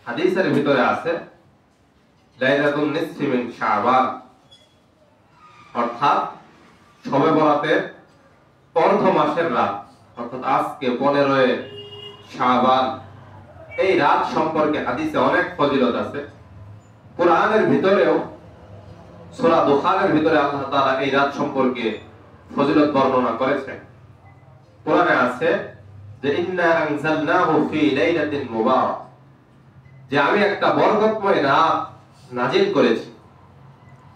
হাদিসের ভিতরে আছে লাইলাতুন নিসফি মিন শাবান, অর্থাৎ শবে বরাতের অর্ধ মাসের রাত, অর্থাৎ আজকে 15 শাবান। এই রাত সম্পর্কে হাদিসে অনেক ফজিলত আছে। কোরআনের ভিতরেও সূরা দুখানের ভিতরে আল্লাহ তাআলা এই রাত সম্পর্কে ফজিলত বর্ণনা করেছেন। কোরআনে আছে যে ইন্না আনজালনাহু ফি লাইলাতিন মুবারাক, যে আমি একটা বরকতময় রাত নাজিল করেছি।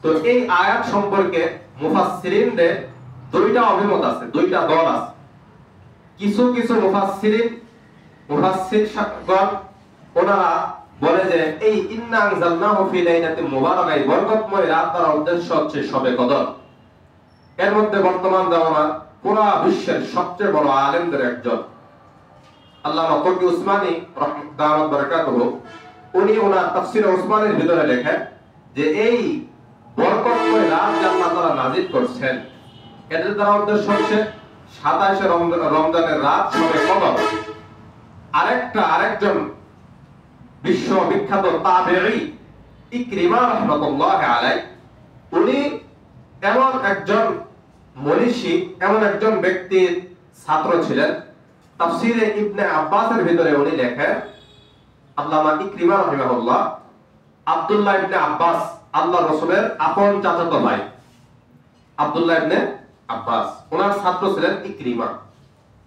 তো এই আয়াত সম্পর্কে মুফাসসিরিনদের দুইটা অভিমত আছে, দুইটা দল আছে। কিছু কিছু মুফাসসিরগণ ওনারা বলে যে এই ইন্না আনজালনাহু ফি লাইলাতিন মুবারাক এই বরকতময় রাত দ্বারা উদ্দেশ্য হচ্ছে শবে কদর। এর মধ্যে বর্তমান জামানার পুরা বিশ্বের সবচেয়ে বড় আলেমদের একজন আল্লামা তকি উসমানী রাহমাতুল্লাহি বারাকাতুহু, উনি ওনার তাফসীর উসমানীর ভিতরে লেখেন যে এই বরকতময় রাত যে আল্লাহ তাআলা নাযিল করছেন, এটার দ্বারা উদ্দেশ্য হচ্ছে 27 রমজানের রাত শবে কদর। আরেকজন বিশ্ববিখ্যাত তাবেঈ ইকরিমা রাহমাতুল্লাহি আলাইহি, উনি এমন একজন মনীষী, এমন একজন ব্যক্তির ছাত্র ছিলেন। তাফসীরে ইবনে আব্বাসের ভিতরে উনি লেখেন, আল্লামা ইকরিমা রাহিমাহুল্লাহ, আব্দুল্লাহ ইবনে আব্বাস আল্লাহর রাসূলের আপন চাচাতো ভাই আব্দুল্লাহ ইবনে আব্বাস, ওনার ছাত্র ছিলেন ইকরিমা।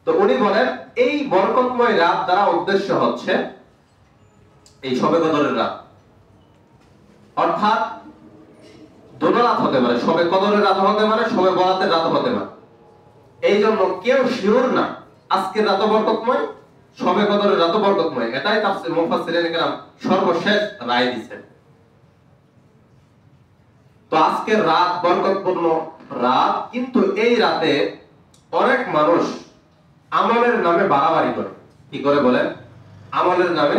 তো উনি বলেন এই বরকতময় রাত দ্বারা উদ্দেশ্য হচ্ছে এই শবে কদরের রাত, অর্থাৎ দুটো রাত হতে পারে, শবে কদরের রাত হতে পারে, শবে বরাতের রাত হতে পারে। এই জন্য কেউ শিওর না আজকের রাত বরকতময়, শবে কদরের রাত বরকতময়। এটাই তাফসীর মুফাসসিরিনে কেরাম সর্বশেষ রায় দিয়েছেন। তো আজকের রাত বরকতপূর্ণ রাত, কিন্তু এই রাতে অনেক মানুষ আমলের নামে বাড়াবাড়ি করে। কি করে বলেন? আমলের নামে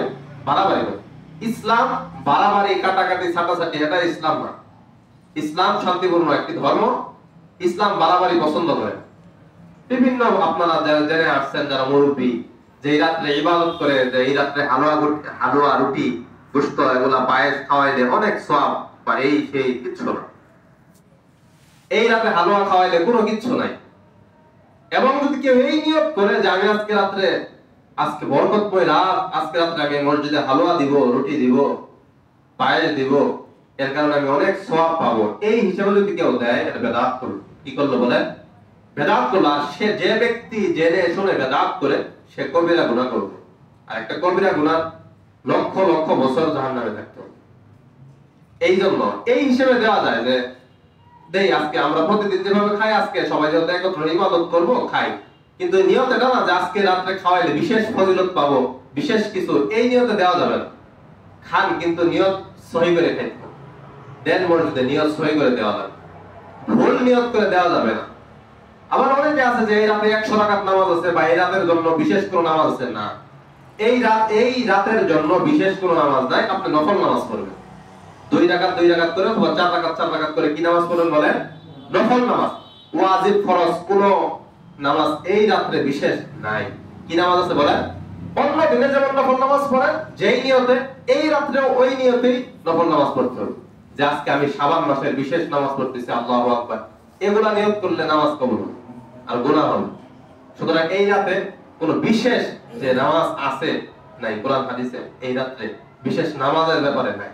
বাড়াবাড়ি করে। ইসলাম বাড়াবাড়ি, কাটাকাটি, ছাটাছাটি এটা ইসলাম না। ইসলাম শান্তিপূর্ণ একটি ধর্ম। ইসলাম বাড়াবাড়ি পছন্দ করে। বিভিন্ন আপনারা জেনে আসছেন যারা মুরব্বী, যে এই রাত্রে ইবাদত করে, যে এই রাত্রে হালুয়া রুটি গোশত এগুলা পায়েস খাওয়াইলে অনেক সওয়াব বা এই সেই কিচ্ছু না। এই রাতে হালুয়া খাওয়াইলে কোনো কিচ্ছু নাই। এবং যদি কেউ এই নিয়ত করে যে আমি আজকে বরকতময় রাত, আজকে রাত্রে আমি মসজিদে হালুয়া দিব, রুটি দিব, পায়েস দিব, এর কারণে আমি অনেক সওয়াব পাবো, এই হিসাবে যদি কেউ দেয়, এটা বেদাত করলো। কি করলো বলেন? বেদাত করলো। আর সে যে ব্যক্তি জেনে শুনে বেদাত করে, সে কবিরা গুনাহ করবে। আর একটা কবিরা গুনাহ লক্ষ লক্ষ বছর জাহান্নামে থাকতে হবে। এই জন্য এই হিসেবে দেওয়া যায় যে দেই আজকে আমরা প্রতিদিন যেভাবে খাই, আজকে সবাই যত একত্র ইবাদত করব, খাই, কিন্তু নিয়ত এটা না যে আজকে রাত্রে খাওয়াইলে বিশেষ ফজিলত পাবো, বিশেষ কিছু, এই নিয়তে দেওয়া যাবে না। খান, কিন্তু নিয়ত সহি করে খাইতে হবে। দেন মসজিদে নিয়ত সহি করে দেওয়া যাবে, ভুল নিয়ত করে দেওয়া যাবে না। আবার অনেকে আছে যে এই রাতে 100 রাকাত নামাজ আছে বা এই রাতের জন্য বিশেষ কোনো নামাজ আছে না। এই রাতের জন্য বিশেষ কোনো নামাজ নাই। আপনি নফল নামাজ পড়বেন, 2 রাকাত করে অথবা 4 রাকাত করে। কি নামাজ পড়বেন বলেন? নফল নামাজ। ওয়াজিব ফরজ কোনো নামাজ এই রাতে বিশেষ নাই। কি নামাজ আছে বলেন? অন্য দিনে যেমন নফল নামাজ পড়েন, যেই নিয়তে, এই রাত্রেও ওই নিয়তেই নফল নামাজ পড়তে হবে। যে আজকে আমি শাবান মাসের বিশেষ নামাজ পড়তেছি, আল্লাহু আকবার, এগুলা নিয়ত করলে নামাজ কবুল হবে আর গুনাহ হবে। সুতরাং এই রাতে কোনো বিশেষ যে নামাজ আছে নাই, কোরআন হাদিসে এই রাতে বিশেষ নামাজের ব্যাপারে নাই।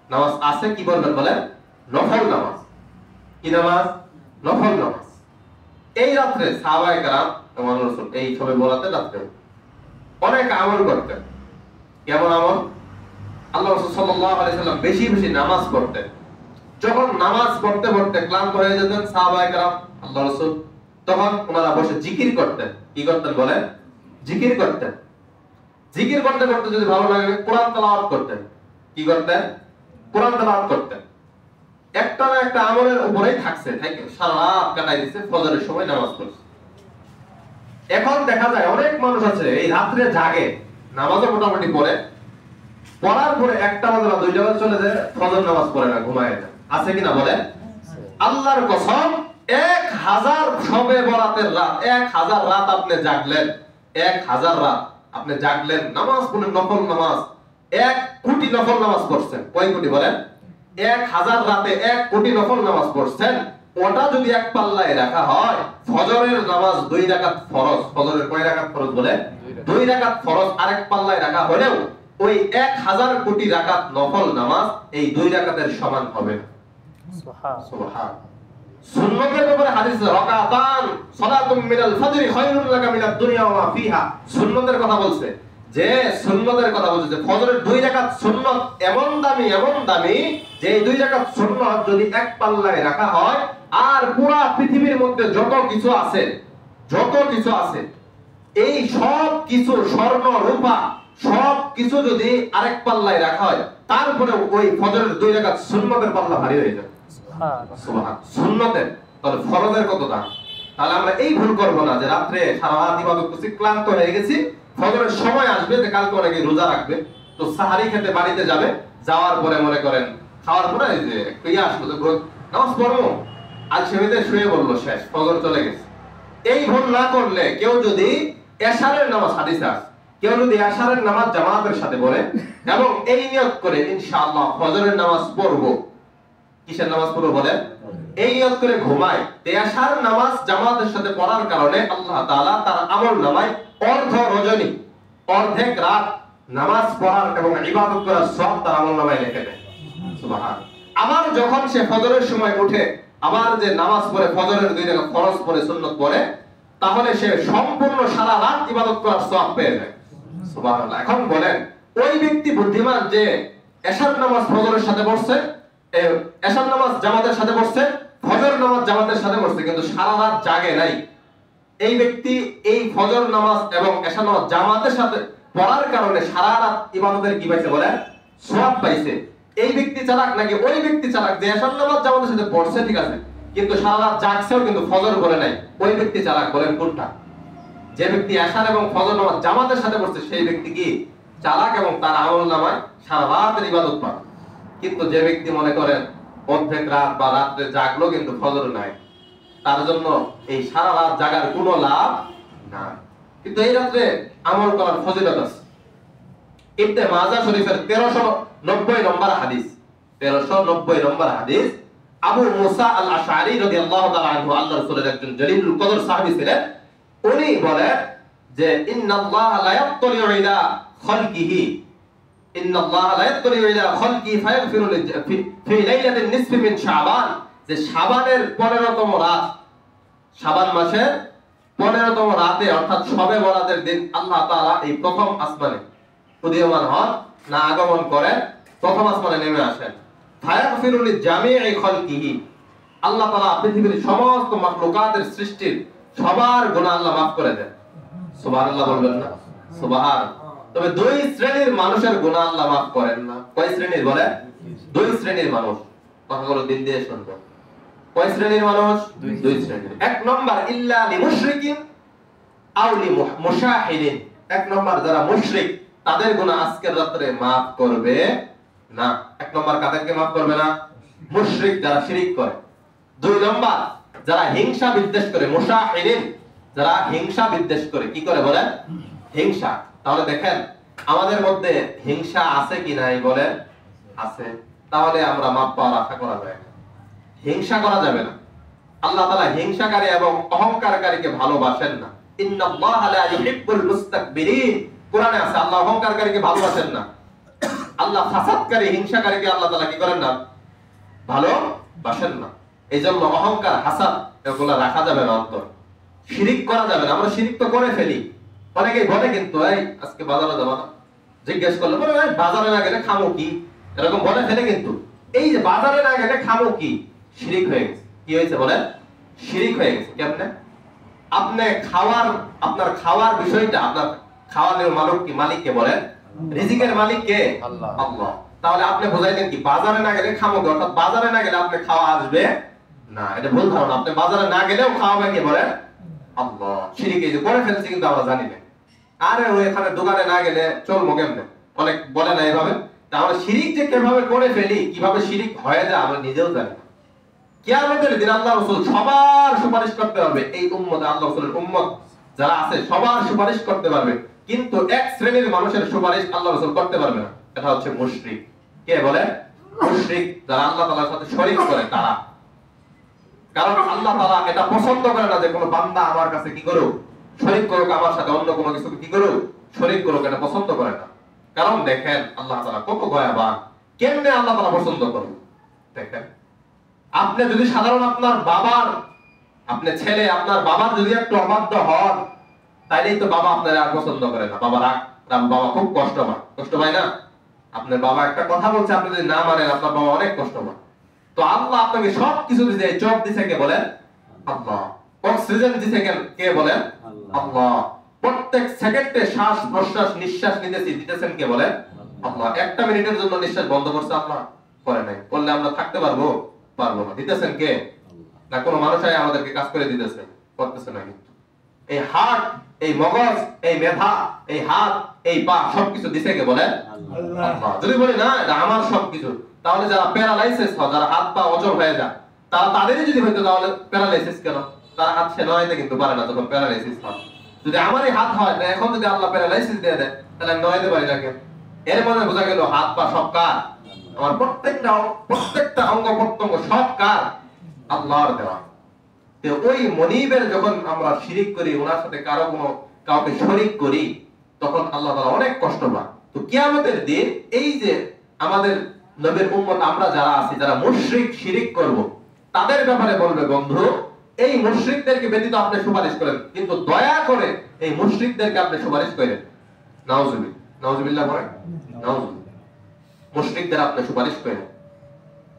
নামাজ আছে, কি বলবেন বলেন? নফল নামাজ। কি নামাজ? নফল নামাজ। এই রাত্রে সাহাবায়ে কেরাম রাসূল এই শবে বরাতে রাত্রে অনেক আমল করতেন। কেমন আমল? আল্লাহ রাসূল সাল্লাল্লাহু আলাইহি সাল্লাম বেশি বেশি নামাজ পড়তেন। যখন নামাজ পড়তে পড়তে ক্লান্ত হয়ে যেতেন সাহাবায়ে কেরাম, আল্লাহ রাসূল তখন ওনারা বসে জিকির করতেন। কি করতেন বলেন? জিকির করতেন। জিকির করতে করতে যদি ভালো লাগে কোরআন তেলাওয়াত করতেন। কি করতেন? কোরআন তেলাওয়াত করতেন। একটা না একটা আমলের উপরেই থাকছে, সারা রাত কাটাই দিচ্ছে, ফজরের সময় নামাজ পড়ছে। এখন দেখা যায় অনেক মানুষ আছে এই রাত্রে জাগে, নামাজও মোটামুটি পড়ে, পড়ার পরে 1টা বাজে বা 2টা বাজে চলে যায়, ফজর নামাজ পড়ে না, ঘুমায় যায়। আছে কিনা বলেন? আল্লাহর কসম, 1000 শবে বরাতের রাত, 1000 রাত আপনি জাগলেন, 1000 রাত আপনি জাগলেন, নামাজ পড়লেন, নফল নামাজ, 1 কোটি নফল নামাজ পড়ছেন, কয় কোটি বলেন? 1000 রাতে 1 কোটি নফল নামাজ পড়ছেন, ওটা যদি এক পাল্লায় রাখা হয়, ফজরের নামাজ 2 রাকাত ফরজ, ফজরের কয় রাকাত ফরজ বলে? 2 রাকাত ফরজ আরেক পাল্লায় রাখা হলেও ওই 1000 কোটি রাকাত নফল নামাজ এই 2 রাকাতের সমান হবে না। সুবহান। সুন্নতের ব্যাপারে হাদিস রাকাতান সালাতুম মিনাল ফজরি খায়রুন লাকা মিনাদ দুনিয়া ওয়া মা ফিহা, সুন্নতের কথা বলছে, যে সুন্নতের কথা বলছে যে ফজরের 2 রাকাত সুন্নত এমন দামি যে এই 2 রাকাত সুন্নত যদি এক পাল্লায় রাখা হয়, আর পুরা পৃথিবীর মধ্যে যত কিছু আছে এই সব কিছু, স্বর্ণ রূপা সব কিছু যদি আরেক পাল্লায় রাখা হয়, তারপরে ওই ফজরের 2 রাকাত সুন্নতের পাল্লা ভারী হয়ে যায়। সুবহান। সুন্নতের, তাহলে ফরজের কত দাম? তাহলে আমরা এই ভুল করব না যে রাতে সারা রাত ইবাদত করছি, ক্লান্ত হয়ে গেছি, ফজরের সময় আসবে যে কালকে অনেকে রোজা রাখবে, তো সাহারি খেতে বাড়িতে যাবে, যাওয়ার পরে মনে করেন খাওয়ার পরে এই যে একটু আসলো তো নামাজ পড়বো, আজ সেমিতে শুয়ে বললো শেষ, ফজর চলে গেছে। এই ভুল না করলে কেউ যদি এশারের নামাজ, হাদিসে আছে, কেউ যদি এশারের নামাজ জামাতের সাথে পড়ে এবং এই নিয়ত করে ইনশাআল্লাহ ফজরের নামাজ পড়বো, কিসের নামাজ পড়বো বলে? এই নিয়ত করে ঘুমায়, এশার নামাজ জামাতের সাথে পড়ার কারণে আল্লাহ তাআলা তার আমল নামায় অর্ধ রজনী, অর্ধেক রাত নামাজ পড়ার এবং ইবাদত করার সব তার আমল নামায় লিখে দেয়। সুবহান। আবার যখন সে ফজরের সময় উঠে আবার যে নামাজ পড়ে, ফজরের 2 রাকাত ফরজ পড়ে, সুন্নাত পড়ে, তাহলে সে সম্পূর্ণ সারা রাত ইবাদত করার সওয়াব পেয়ে যায়। সুবহানাল্লাহ। এখন বলেন ওই ব্যক্তি বুদ্ধিমান যে এশার নামাজ ফজরের সাথে পড়ছে, এশার নামাজ জামাতের সাথে পড়ছে, ফজর নামাজ জামাতের সাথে পড়ছে, কিন্তু সারা রাত জাগে নাই, এই ব্যক্তি এই ফজর নামাজ এবং এশার নামাজ জামাতের সাথে পড়ার কারণে সারা রাত ইবাদতের কি পাইছে বলেন? সওয়াব পাইছে। এই ব্যক্তি চালাক নাকি ওই ব্যক্তি চালাক যে এশার নামাজ জামাতের সাথে পড়ছে ঠিক আছে, কিন্তু সারা রাত জাগছেও কিন্তু ফজর পড়ে নাই, ওই ব্যক্তি চালাক? বলেন কোনটা? যে ব্যক্তি এশার এবং ফজর নামাজ জামাতের সাথে পড়ছে সেই ব্যক্তি কি চালাক এবং তার আমলনামায় সারা রাতের ইবাদত পায়। কিন্তু যে ব্যক্তি মনে করেন অর্ধেক রাত বা রাতে জাগলো কিন্তু ফজর নাই, তার জন্য এই সারা রাত জাগার কোনো লাভ নাই। কিন্তু এই রাতে আমল করার ফজিলত আছে। ইবনে মাজাহ শরীফের 1390 নম্বর হাদিস, 1390 নম্বর হাদিস, আবু মুসা আল আশআরী রাদিয়াল্লাহু তাআলা আনহু, আল্লাহর রাসূলের একজন জলিলুল কদর সাহাবী ছিলেন, উনি বলেন যে ইন্নাল্লাহা লা ইয়াত্তালিউ ইলা খালকিহি, ইন্নাল্লাহা লা ইয়াত্তালিউ ইলা খালকিহি ফায়াগফিরু ফি লাইলাতিন নিসফি মিন শাবান, যে শাবানের 15তম রাত, শাবান মাসের 15তম রাতে অর্থাৎ শবে বরাতের দিন আল্লাহ তাআলা এই প্রথম আসমানে উদীয়মান হন, না আগমন করেন, প্রথম আসমানে নেমে আসেন। ফায়াগফিরু লিজামিই খালকিহি, আল্লাহ তাআলা পৃথিবীর সমস্ত মাখলুকাতের সৃষ্টির সবার গুনাহ আল্লাহ মাফ করে দেন। সুবহানাল্লাহ বলবেন না? সুবহান। তবে 2 শ্রেণীর মানুষের গুনাহ আল্লাহ মাফ করেন না। কয় শ্রেণীর বলেন? 2 শ্রেণীর মানুষ। কথাগুলো দিন দিয়ে শুনবেন। কয় শ্রেণীর মানুষ? 2 শ্রেণীর। 1 নম্বর ইল্লা লিমুশরিকিন আও লিমুশাহিদিন, 1 নম্বর যারা মুশরিক তাদের গুনাহ আজকের রাতে মাফ করবে না। 1 নম্বর কাদেরকে মাফ করবে না? মুশরিক যারা শিরক করে। 2 নম্বর যারা হিংসা বিদ্বেষ করে, মুশাহিদিন যারা হিংসা বিদ্বেষ করে। কি করে বলেন? হিংসা। তাহলে দেখেন আমাদের মধ্যে হিংসা আছে কি নাই বলেন? আছে। তাহলে আমরা মাফ পাওয়ার আশা করা যায় না, হিংসা করা যাবে না। আল্লাহ তাআলা হিংসাকারী এবং অহংকারকারীকে ভালোবাসেন না। ইন্নাল্লাহা লা ইউহিব্বুল মুস্তাকবিরিন, কোরআনে আছে আল্লাহ অহংকারকারীকে ভালোবাসেন না। আল্লাহ ফাসাদকারী, হিংসাকারীকে আল্লাহ তাআলা কি করেন না? ভালোবাসেন না। এইজন্য অহংকার, হাসাদ এগুলো রাখা যাবে না অন্তর। শিরিক করা যাবে না। আমরা শিরিক তো করে ফেলি, অনেকেই বলে কিন্তু এই আজকে বাজারে যাব না, জিজ্ঞেস করলে বলে বাজারে না গেলে খামো কি, এরকম বলে ফেলে। কিন্তু এই যে বাজারে না গেলে খামো কি, শিরিক হয়ে গেছে। কি হয়েছে বলেন? শিরিক হয়ে গেছে। কেমনে? আপনি আপনার খাওয়ার বিষয়টা, আপনার খাওয়ানোর মালিক কে বলেন? রিজিকের মালিক কে? আল্লাহ। আল্লাহ। তাহলে আপনি বুঝাইলেন কি বাজারে না গেলে খামো কি, অর্থাৎ বাজারে না গেলে আপনি খাওয়া আসবে না, এটা ভুল ধারণা। আপনি বাজারে না গেলেও খাওয়াবে কে বলেন? আল্লাহ। শিরিক এই যে করে ফেলছি কিন্তু আমরা জানি না। আরে ওই এখানে দোকানে না গেলে চলবো কেমনে, অনেক বলে না এইভাবে। তাহলে শিরিক যে কিভাবে করে ফেলি, কিভাবে শিরিক হয়ে যায় আমরা নিজেও জানি না। কিয়ামতের দিন আল্লাহ রাসূল সবার সুপারিশ করতে পারবে, এই উম্মত, আল্লাহ রাসূলের উম্মত যারা আছে সবার সুপারিশ করতে পারবে, কিন্তু 1 শ্রেণীর মানুষের সুপারিশ আল্লাহ রাসূল করতে পারবে না। এটা হচ্ছে মুশরিক। কে বলে? মুশরিক, যারা আল্লাহ তাআলার সাথে শরীক করে তারা। কারণ আল্লাহ তাআলা এটা পছন্দ করে না যে কোনো বান্দা আমার কাছে কি করুক, শরীক করুক, আমার সাথে অন্য কোনো কিছু কি করুক, শরীক করুক, এটা পছন্দ করে না। কারণ দেখেন আল্লাহ তাআলা কত দয়াবান, কেমনে আল্লাহ তাআলা পছন্দ করেন। দেখেন আপনি যদি সাধারণ আপনার বাবার, আপনি ছেলে আপনার বাবার যদি একটু অবাধ্য হন, তাইলেই তো বাবা আপনার আর পছন্দ করে না। বাবা রাগ, বাবা খুব কষ্ট পায় না? আপনার বাবা একটা কথা বলছে, আপনি যদি না মানেন, আপনার বাবা অনেক কষ্ট পায়। তো আল্লাহ আপনাকে সব কিছু দিয়েছে। চোখ দিয়েছে কে বলেন? আল্লাহ। অক্সিজেন দিয়েছে কে বলেন? আল্লাহ। প্রত্যেক সেকেন্ডে শ্বাস প্রশ্বাস নিঃশ্বাস দিতেছেন কে বলেন? আল্লাহ। একটা মিনিটের জন্য নিঃশ্বাস বন্ধ করছে আল্লাহ? করে নাই। করলে আমরা থাকতে পারবো না। দিতেছেন কে? না কোনো মানুষই আমাদেরকে কাজ করে দিতেছে? করতেছে না। কিন্তু এই হার্ট, এই মগজ, এই মেধা, এই হাত, এই পা সবকিছু দিছে কে বলেন? আল্লাহ। যদি বলি না এটা আমার সবকিছু, তাহলে যারা প্যারালাইসিস হয়, যারা হাত পা অচল হয়ে যায়, তাদেরই যদি হইতো তাহলে প্যারালাইসিস কেন? তারা হাত সে নয়তে কিন্তু পারে না যখন প্যারালাইসিস হয়। যদি আমারই হাত হয়, এখন যদি আল্লাহ প্যারালাইসিস দিয়ে দেয়, তাহলে আমি নয়তে পারি না কেন? এর মানে বোঝা গেল হাত পা সব কার? আমার প্রত্যেকটা অঙ্গ প্রত্যঙ্গ সব কার? আল্লাহর দেওয়া। তো ওই মনিবের যখন আমরা শিরিক করি, ওনার সাথে কাউকে শরীক করি, তখন আল্লাহ তাআলা অনেক কষ্ট পায়। তো কিয়ামতের দিন এই যে আমাদের নবীর উম্মত আমরা যারা আছি, যারা মুশরিক শিরিক করব, তাদের ব্যাপারে বলবে, বন্ধু এই মুশরিকদেরকে ব্যতীত আপনি সুপারিশ করেন, কিন্তু দয়া করে এই মুশরিকদেরকে আপনি সুপারিশ করেন। নাউজুবিল্লাহ বলেন, নাউজুবিল্লাহ। মুশরিকদের আপনি সুপারিশ করেন।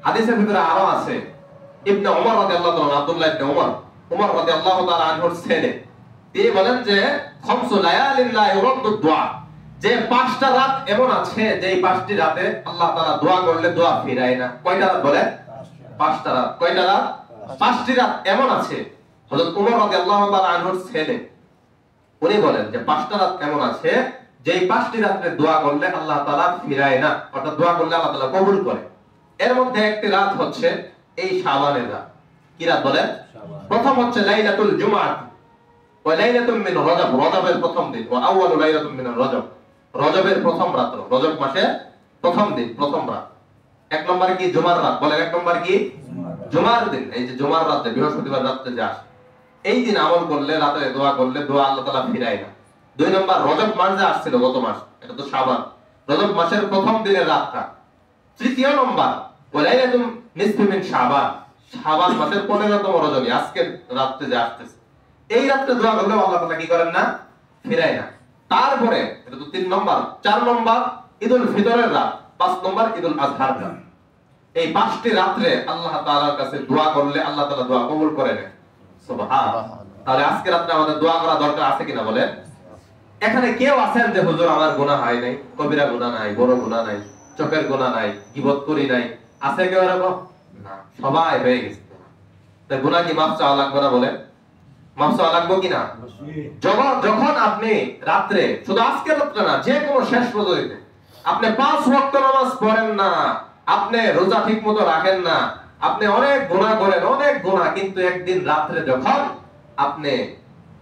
হাদিসের ভিতরে আরো আছে, ইবনে ওমর রাদিয়াল্লাহু তাআলা, আব্দুল্লাহ ইবনে ওমর রাদিয়াল্লাহু তাআলা আনহুর ছেলে, তিনি বলেন যে খামসু লায়ালিন লা ইউরাদ্দু দুআ, যে 5টা রাত এমন আছে যে এই 5টি রাতে আল্লাহ তাআলা দোয়া করলে দোয়া ফিরায় না। কয়টা রাত বলে? 5টা রাত। কয়টা রাত? 5টি রাত এমন আছে। হযরত ওমর রাদিয়াল্লাহু তাআলা আনহুর ছেলে উনি বলেন যে 5টা রাত এমন আছে যে এই 5টি রাতে দোয়া করলে আল্লাহ তাআলা ফিরায় না, অর্থাৎ দোয়া করলে আল্লাহ তাআলা কবুল করে। এর মধ্যে একটি রাত হচ্ছে এই শাবানের রাত। কি রাত বলে? প্রথম হচ্ছে লাইলাতুল জুমআহ ওয়া লাইলাতুম মিন রজব, রজবের প্রথম দিন, ওয়া আউয়ালু লাইলাতুম মিন রজব, রজবের প্রথম রাত, রজব মাসের প্রথম দিন, প্রথম রাত। এক নম্বর কি? জুমার রাত। বলেন এক নম্বর কি? জুমার দিন। এই যে জুমার রাতে, বৃহস্পতিবার রাতে যে আসে, এই দিন আমল করলে, রাতে দোয়া করলে দোয়া আল্লাহ তাআলা ফিরায় না। 2 নম্বর রজব মাস যে আসছিল গত মাস, এটা তো শাবান, রজব মাসের প্রথম দিনের রাতটা। তৃতীয় নম্বর ওয়ালাইলাতুম নিসফি মিন শাবান, শাবান মাসের 15তম রজনী, আজকের রাতে যে আসতেছে, এই রাতে দোয়া করলে আল্লাহ তাআলা কি করেন না? ফিরায় না। তারপরে এটা তো 3 নম্বর। 4 নম্বর ঈদুল ফিতরের রাত, 5 নম্বর ঈদুল আজহার রাত। এই 5টি রাতে আল্লাহ তাআলার কাছে দোয়া করলে আল্লাহ তাআলা দোয়া কবুল করে নেন। সুবহানাল্লাহ। তাহলে আজকে রাতে আমাদের দোয়া করা দরকার আছে কিনা বলে? এখানে কেউ আছেন যে হুজুর আমার গুনাহ হয় নাই, কবিরা গুনাহ নাই, বড় গুনাহ নাই, চোখের গুনাহ নাই, গীবত করি নাই, আছে কেউ এরকম? না, সবাই হয়ে গেছে। তাই গুনাহ কি মাফ চাওয়া লাগবে না বলে? মাফ চাওয়া লাগবে কিনা? যখন আপনি রাত্রে, শুধু আজকে রাত্রে না, যে কোনো শেষ রজনীতে আপনি 5 ওয়াক্ত নামাজ পড়েন না, আপনি রোজা ঠিকমতো রাখেন না, আপনি অনেক গুনাহ করেন, অনেক গুনাহ, কিন্তু একদিন রাত্রে যখন আপনি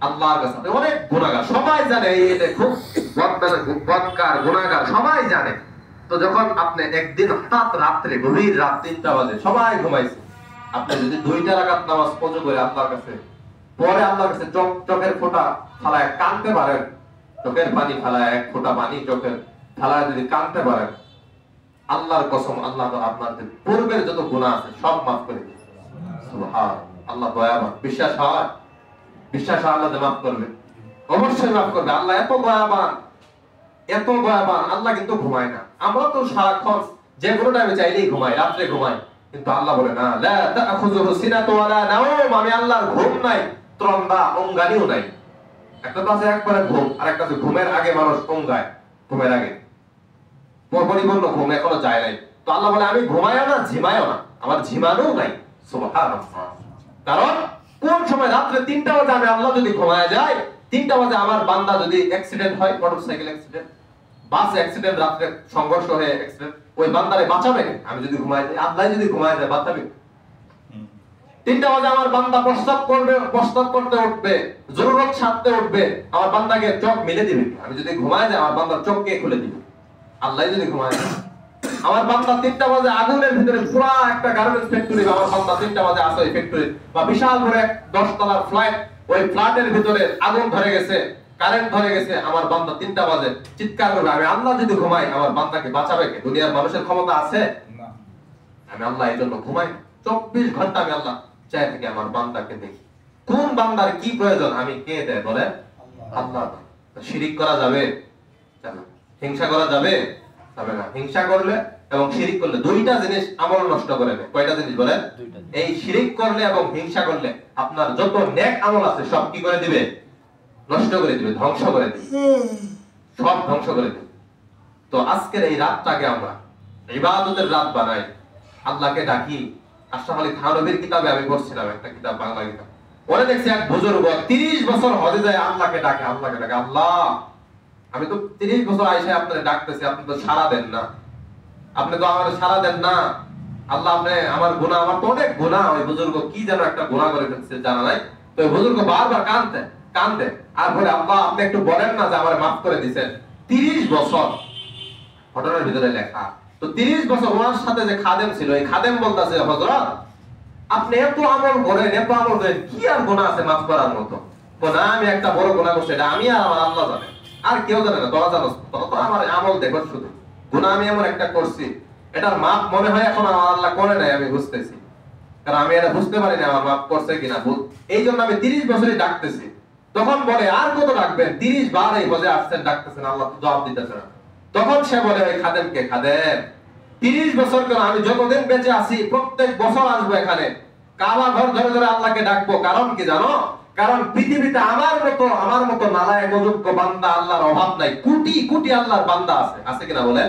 আল্লাহর কাছে, আপনি অনেক গুনাহগার, সবাই জানে এটা খুব বদকার গুনাহগার, সবাই জানে। তো যখন আপনি একদিন হঠাৎ রাত্রে, গভীর রাত 3টা বাজে, সবাই ঘুমাইছে, আপনি যদি 2টা রাকাত নামাজ ওযু করে আল্লাহর কাছে পরে, আল্লাহর কাছে চোখের ফোঁটা ফালায় কাঁদতে পারেন, চোখের পানি ফালায়, এক ফোঁটা পানি চোখের ফালায় যদি কাঁদতে পারেন, আল্লাহর কসম আল্লাহ তাআলা আপনাদের পূর্বের যত গুনাহ আছে সব মাফ করে দিবেন। সুবহানাল্লাহ। আল্লাহ দয়াবান। বিশ্বাস হয় আল্লাহ মাফ করবে? অবশ্যই মাফ করবে। আল্লাহ এত দয়াবান, এত দয়াবান। আল্লাহ কিন্তু ঘুমায় না। আমরা তো সারাক্ষণ যে কোনো টাইমে চাইলেই ঘুমাই, রাত্রে ঘুমাই, কিন্তু আল্লাহ বলে না, লা তাখুযুহু সিনাতু ওয়ালা নাওম, আমি আল্লাহর ঘুম নাই, ত্রন্দা অঙ্গানিও নাই। একটা তো আছে একবারে ঘুম, আর একটা আছে ঘুমের আগে মানুষ অঙ্গায়, ঘুমের আগে পরিপূর্ণ ঘুম এখনো যায় নাই। তো আল্লাহ বলে আমি ঘুমাইও না, ঝিমাইও না, আমার ঝিমানো নাই। সুবহানাল্লাহ। কারণ কোন সময়? রাত্রে 3টা বাজে আমি আল্লাহ যদি ঘুমায় যায়, 3টা বাজে আমার বান্দা যদি অ্যাক্সিডেন্ট হয়, মোটরসাইকেল অ্যাক্সিডেন্ট, বাস অ্যাক্সিডেন্ট, রাত্রে সংঘর্ষ হয়ে অ্যাক্সিডেন্ট, ওই বান্দারে বাঁচাবে আমি যদি ঘুমায় যাই? আল্লাহ যদি ঘুমায় যায় বাঁচাবে? 3টা বাজে আমার বান্দা প্রস্তাব করতে উঠবে, জরুরত সারতে উঠবে, আমার বান্দাকে চোখ মেলে দিবে, আমি যদি ঘুমায় যাই আমার বান্দার চোখ কে খুলে দিবে? আল্লাহ যদি ঘুমায় না। আমার বান্দা 3টা বাজে আগুনের ভিতরে পুরো একটা গার্মেন্টস ফ্যাক্টরি, আমার বান্দা 3টা বাজে আছে ওই ফ্যাক্টরি, বা বিশাল বড় এক 10 তলার ফ্ল্যাট, ওই ফ্ল্যাটের ভিতরে আগুন ধরে গেছে, কারেন্ট ধরে গেছে, আমার বান্দা 3টা বাজে চিৎকার করবে, আমি আল্লাহ যদি ঘুমাই আমার বান্দাকে বাঁচাবে কে? দুনিয়ার মানুষের ক্ষমতা আছে না। আমি আল্লাহ এই জন্য ঘুমাই 24 ঘন্টা, আমি আল্লাহ চাই থেকে আমার বান্দাকে দেখি কোন বান্দার কি প্রয়োজন, আমি কে দেয় বলে আল্লাহ। শিরিক করা যাবে? হিংসা করা যাবে? যাবে না। হিংসা করলে এবং শিরিক করলে দুইটা জিনিস আমল নষ্ট করে দেয়। কয়টা জিনিস বলেন? এই শিরিক করলে এবং হিংসা করলে আপনার যত নেক আমল আছে সব কি করে দিবে? নষ্ট করে দিবে, ধ্বংস করে দিবে, সব ধ্বংস করে দিবে। তো আজকের এই রাতটাকে আমরা ইবাদতের রাত বানাই, আল্লাহকে ডাকি। আশরাফ আলী থানভীর কিতাবে আমি পড়ছিলাম, একটা কিতাব, বাংলা কিতাব, ওরা দেখছি এক বুজুর্গ 30 বছর হজে যায়, আল্লাহকে ডাকে, আল্লাহকে ডাকে, আল্লাহ আমি তো 30 বছর আইসা আপনারে ডাকতেছি, আপনি তো সাড়া দেন না, আপনি তো আমার সাড়া দেন না আল্লাহ, আপনি আমার গুনাহ, আমার তো অনেক গুনাহ। ওই বুজুর্গ কি যেন একটা গুনাহ করে ফেলছে জানা নাই, তো ওই বুজুর্গ বারবার কাঁদতে আর বলে, আল্লাহ আপনি একটু বলেন না যে আমারে মাফ করে দিবেন। 30 বছর ঘটনার ভিতরে লেখা। তো 30 বছর ওনার সাথে যে খাদেম ছিল, এই খাদেম বলতাছে, হযরত আপনি এত আমল করেন, এত আমল করেন, কি আর গুনাহ আছে মাফ করার মতো? না, আমি একটা বড় গুনাহ করছি, এটা আমি আর আমার আল্লাহ জানে, আর কেউ জানে না, তোরা জানোস, তোরা তো আমার আমল দেখো শুধু, গুনাহ আমি এমন একটা করছি, এটার মাপ মনে হয় এখন আমার আল্লাহ করে নাই, আমি বুঝতেছি, কারণ আমি এটা বুঝতে পারি না আমার মাপ করছে কিনা, এই জন্য আমি 30 বছরই ডাকতেছি। তখন বলে, আর কত ডাকবেন? 30 বার এই হজে আসছেন, ডাকতেছেন, আল্লাহ তো জবাব দিতেছে না। তখন সে বলে ওই খাদেমকে, খাদেম 30 বছর কেন, আমি যতদিন বেঁচে আছি প্রত্যেক বছর আসবো এখানে, কাবা ঘর ধরে ধরে আল্লাহকে ডাকবো। কারণ কি জানো? কারণ পৃথিবীতে আমার মতো নালায়েক অযোগ্য বান্দা আল্লাহর অভাব নাই, কোটি কোটি আল্লাহর বান্দা আছে, আছে কিনা বলেন?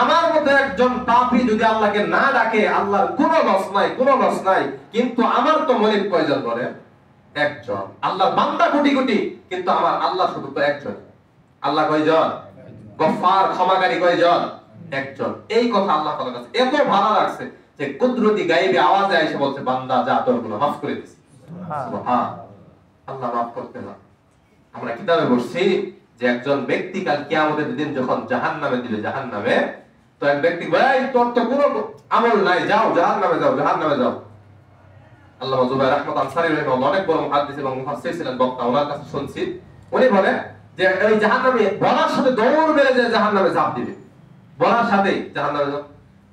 আমার মতো একজন পাপী যদি আল্লাহকে না ডাকে, আল্লাহর কোনো লস নাই, কোনো লস নাই। কিন্তু আমার তো মলিক কয়জন বলেন? একজন। আল্লাহর বান্দা কোটি কোটি, কিন্তু আমার আল্লাহ শুধু তো একজন। আল্লাহ কয়জন? গফফার, ক্ষমাকারী কয়জন? একজন। এই কথা আল্লাহ তাআলার কাছে এত ভালো লাগছে যে কুদরতি গায়েবী আওয়াজে এসে বলছে, বান্দা যা, তোর গুনাহ মাফ করে দিছি। সুবহান আল্লাহ, মাফ করতে না। আমরা কিতাবে পড়ছি যে একজন ব্যক্তি কাল কিয়ামতের দিন যখন জাহান্নামে দিবে, জাহান্নামে, তো এক ব্যক্তি, ভাই তোর তো কোনো আমল নাই, যাও জাহান্নামে যাও, জাহান্নামে যাও। আল্লামা জুবাইর আহমদ আনসারী রাহিমাহুল্লাহ অনেক বড় মুহাদ্দিস এবং মুফাসসির ছিলেন, বক্তা, ওনার কাছে শুনছি, উনি বলে যে এই জাহান্নামে বলার সাথে দৌড় মেরে যে জাহান্নামে ঝাঁপ দিবে, বলার সাথেই জাহান্নামে যাও।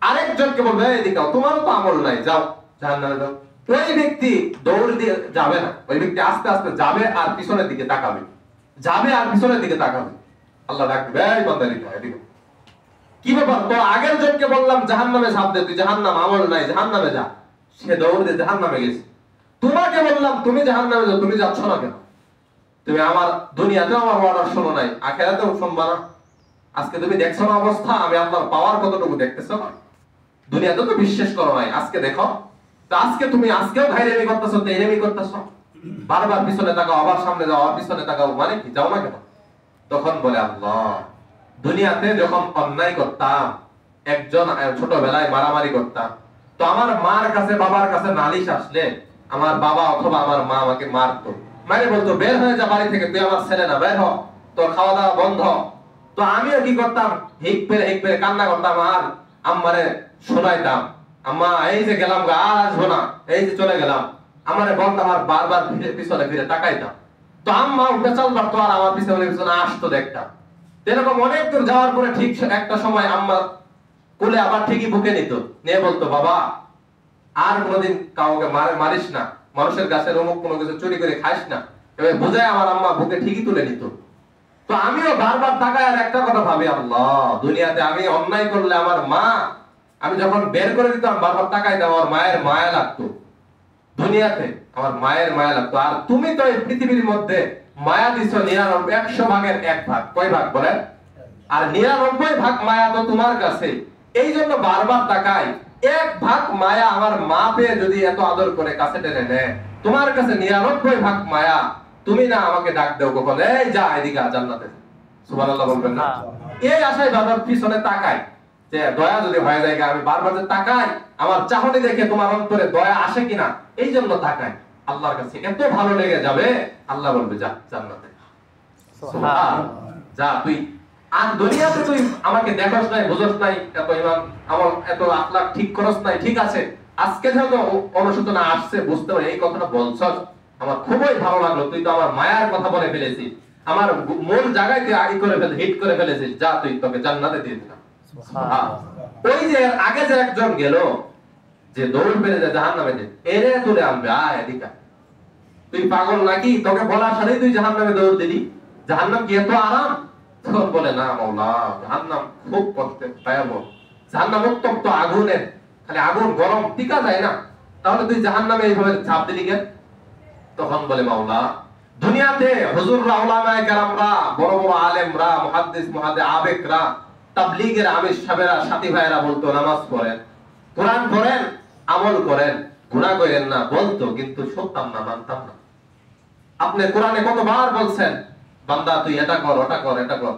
আরেকজনকে বলবে, এদিকে তোমারও তো আমল নাই, যাও জাহান্নামে যাও। ওই ব্যক্তি দৌড় দিয়ে যাবে না, ওই ব্যক্তি আস্তে আস্তে যাবে আর পিছনের দিকে তাকাবে, যাবে আর পিছনের দিকে তাকাবে। আল্লাহ ডাকবে, এই বান্দা এদিকে, কি ব্যাপার? তো আগের জনকে বললাম জাহান্নামে ঝাঁপ দে, তুই জাহান্নাম, আমল নাই, জাহান্নামে যা, সে দৌড় দিয়ে জাহান্নামে গেছে। তোমাকে বললাম তুমি জাহান্নামে যাও, তুমি যাচ্ছ না কেন? তুমি আমার দুনিয়াতেও আমার অর্ডার শোনো নাই, আখিরাতেও শুনবা না। আজকে তুমি দেখছো না অবস্থা, আমি আল্লাহর পাওয়ার কতটুকু দেখতেছো না? দুনিয়াতে তো বিশ্বাস করো নাই, আজকে দেখো। তো আজকে তুমি আজকেও ঘাইরেমি করতেছো, তেরেমি করতেছো, বারবার পিছনে তাকাও, আবার সামনে যাও, আবার পিছনে তাকাও, মানে কি যাও না কেন? তখন বলে, আল্লাহ দুনিয়াতে যখন অন্যায় করতাম, একজন ছোটবেলায় মারামারি করতাম, তো আমার মার কাছে, বাবার কাছে নালিশ আসলে আমার বাবা অথবা আমার মা আমাকে মারতো, মানে বলতো, বের হয়ে যা বাড়ি থেকে, তুই আমার ছেলে না, বের হ, তোর খাওয়া দাওয়া বন্ধ। তো আমিও কি করতাম, হিক পেরে কান্না করতাম আর আম্মারে শোনাইতাম, আম্মা এই যে গেলাম, আর আসবো না, এই যে চলে গেলাম, আমারে বলতাম, আর বারবার পিছনে ফিরে তাকাইতাম। তো আম্মা বেচাল পারতো আর আমার পিছনে পিছনে আসতো, দেখতাম। এরকম অনেক দূর যাওয়ার পরে ঠিক একটা সময় আম্মা কোলে আবার ঠিকই বুকে নিত, নিয়ে বলতো, বাবা আর কোনোদিন কাউকে মারিস না, মানুষের গাছের অমুক কোনো কিছু চুরি করে খাইস না, এবার বোঝায় আমার আম্মা বুকে ঠিকই তুলে নিত। তো আমিও বারবার তাকায় আর একটা কথা ভাবি, আল্লাহ দুনিয়াতে আমি অন্যায় করলে আমার মা, আমি যখন বের করে দিতাম বারবার তাকাইতাম, আমার মায়ের মায়া লাগতো, দুনিয়াতে আমার মায়ের মায়া লাগতো। আর তুমি তো এই পৃথিবীর মধ্যে মায়া দিছো 99, 100 ভাগের 1 ভাগ, কয় ভাগ বলেন? আর 99 ভাগ মায়া তো তোমার কাছে, এই জন্য বারবার তাকাই, 1 ভাগ মায়া আমার মা পেয়ে যদি এত আদর করে কাছে টেনে নেয়, তোমার কাছে 99 ভাগ মায়া, তুমি না আমাকে ডাক দাও কখন, এই যা এদিকে জান্নাতে, সুবহানাল্লাহ বলবেন না? এই আশায় বারবার পিছনে তাকাই যে দয়া যদি হয়ে যায়, আমি বারবার যে তাকাই আমার চাহনি দেখে তোমার অন্তরে দয়া আসে কিনা, এই জন্য তাকাই। আল্লাহর কাছে এত ভালো লেগে যাবে, আল্লাহ বলবে যা জান্নাতে, সুবহানাল্লাহ, যা তুই আর দুনিয়াতে তুই আমাকে দেখোস নাই, বুঝোস নাই, এত ইমান আমল এত আখলাক ঠিক করস নাই, ঠিক আছে, আজকে যখন অনুশোচনা আসছে বুঝতে পারি এই কথাটা বলছস, আমার খুবই ভালো লাগলো, তুই তো আমার মায়ার কথা বলে ফেলেছিস, আমার মূল জায়গায় তুই আগে করে ফেলে হিট করে ফেলেছিস, যা তুই তোকে জান্নাতে দিয়ে দিলাম। ওই যে আগে যে একজন গেল যে দৌড় বেড়ে যায় জাহান্নামে, যে এরে তুলে আনবে, আয় এদিকে, তুই পাগল নাকি, তোকে বলার সাথেই তুই জাহান্নামে দৌড় দিলি, জাহান্নাম কি এত আরাম? তখন বলে না মাওলা, জাহান্নাম খুব কষ্টের, ভয়াবহ, জাহান্নাম উত্তপ্ত আগুনের, খালি আগুন গরম টিকা যায় না, তাহলে তুই জাহান্নামে এইভাবে ঝাঁপ দিলি কেন? তখন বলে মাওলা, দুনিয়াতে হুজুররা, উলামায়ে কেরামরা, বড় বড় আলেমরা, মুহাদ্দিস মুহাদ্দিস আবেকরা, তাবলীগের আমির সাহেবরা, সাথী ভাইয়েরা বলতো নামাজ পড়েন, কোরআন পড়েন, আমল করেন, গুনাহ করেন না বলতো, কিন্তু শুনতাম না, মানতাম না। আপনি কোরআনে কতবার বলছেন বান্দা তুই এটা কর, ওটা কর, এটা কর,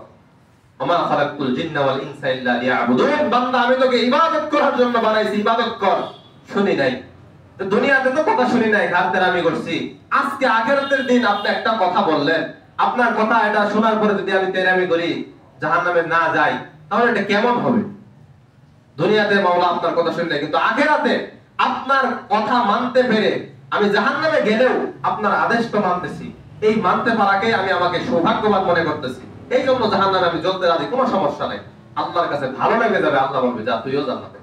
ওমা খালাকতুল জিন্না ওয়াল ইনসা ইল্লা লিয়াবুদুন, বান্দা আমি তোকে ইবাদত করার জন্য বানাইছি, ইবাদত কর। শুনি নাই তো, দুনিয়াতে তো কথা শুনি নাই, ঘাটতের আমি করছি, আজকে আখিরাতের দিন আপনি একটা কথা বললেন, আপনার কথা এটা শোনার পরে যদি আমি তেরামি করি, জাহান্নামে না যাই, তাহলে এটা কেমন হবে? দুনিয়াতে মাওলা আপনার কথা শুনলে, কিন্তু আখিরাতে আপনার কথা মানতে পেরে আমি জাহান্নামে গেলেও আপনার আদেশ তো মানতেছি, এই মানতে পারাকে আমি আমাকে সৌভাগ্যবান মনে করতেছি, এই জন্য জাহান্নামে আমি জ্বলতে রাজি, কোনো সমস্যা নাই, আল্লাহর কাছে ভালো লেগে যাবে, আল্লাহ বলবে যা তুইও জান্নাতে।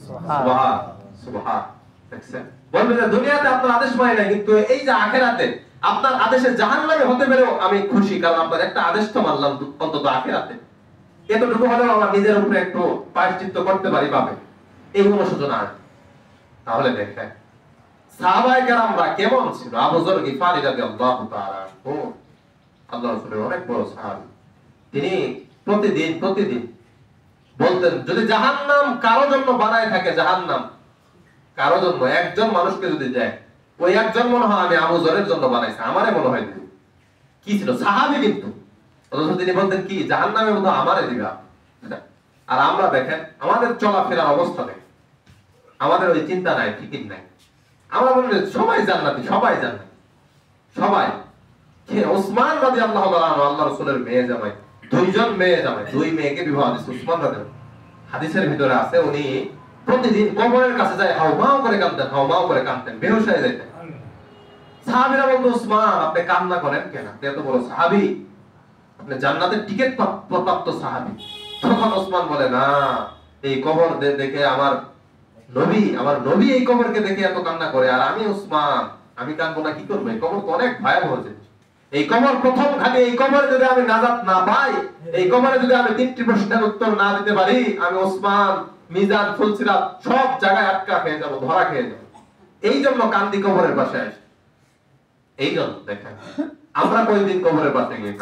সুবহান সুবহান। দেখছেন, বলবে যে দুনিয়াতে আপনার আদেশ মানে নাই, কিন্তু এই যে আখিরাতে আপনার আদেশে জাহান্নামে হতে পেরেও আমি খুশি, কারণ আপনার একটা আদেশ তো মানলাম অন্তত আখিরাতে, এতটুকু হলেও আমরা নিজের উপরে একটু প্রায়শ্চিত্ত করতে পারি পাবে, এই অনুশোচনা আছে। তাহলে দেখেন সাহাবায়ে কেরামরা কেমন ছিল। আবু যর গিফারি রাদিয়াল্লাহু তাআলা আনহু আল্লাহর রাসূলের অনেক বড় সাহাবী, তিনি প্রতিদিন বলতেন যদি জাহান্নাম কারো জন্য বানায় থাকে, জাহান্নাম কারো জন্য একজন মানুষকে যদি দেয়, ওই একজন মনে হয় আমি আবু যরের জন্য বানাইছি, আমারে মনে হয় কি ছিল সাহাবী, কিন্তু অথচ তিনি বলতেন কি জাহান্নামে মতো আমারে দিবা। আর আমরা দেখেন আমাদের চলাফেরার অবস্থা দেখেন, আমাদের ওই চিন্তা নাই, ফিকির নাই, আমরা বলি সবাই জান্নাতি, সবাই জান্নাতি, সবাই। ওসমান রাদিয়াল্লাহু তাআলা আনহু আল্লাহর রাসূলের মেয়ে জামাই, দুইজন মেয়ে জামাই, দুই মেয়েকে বিবাহ দিয়েছে ওসমান রাদিয়াল্লাহু। হাদিসের ভিতরে আছে উনি প্রতিদিন কবরের কাছে যায়, হাওমাও করে কাঁদতেন, হাওমাও করে কাঁদতেন, বেহুশ হয়ে যেতেন। সাহাবীরা বলতো ওসমান আপনি কান্না করেন কেন, আপনি এত বড় সাহাবী, আপনি জান্নাতের টিকিট প্রাপ্ত সাহাবী। তখন ওসমান বলে না, এই কবর দেখে আমার নবী এই কবরকে দেখে এত কান্না করে, আর আমি ওসমান আমি কাঁদবো না, কি করবো? এই কবর তো অনেক ভয়াবহ জিনিস, এই কবর প্রথম ঘাটে, এই কবরে যদি আমি নাজাত না পাই, এই কবরে যদি আমি 3টি প্রশ্নের উত্তর না দিতে পারি, আমি ওসমান মিজান ফুলসিরাত সব জায়গায় আটকা খেয়ে যাবো, ধরা খেয়ে যাবো। এই জন্য কান্দি কবরের পাশে আসি। এই জন্য দেখেন আমরা কয়েকদিন কবরের পাশে গিয়ে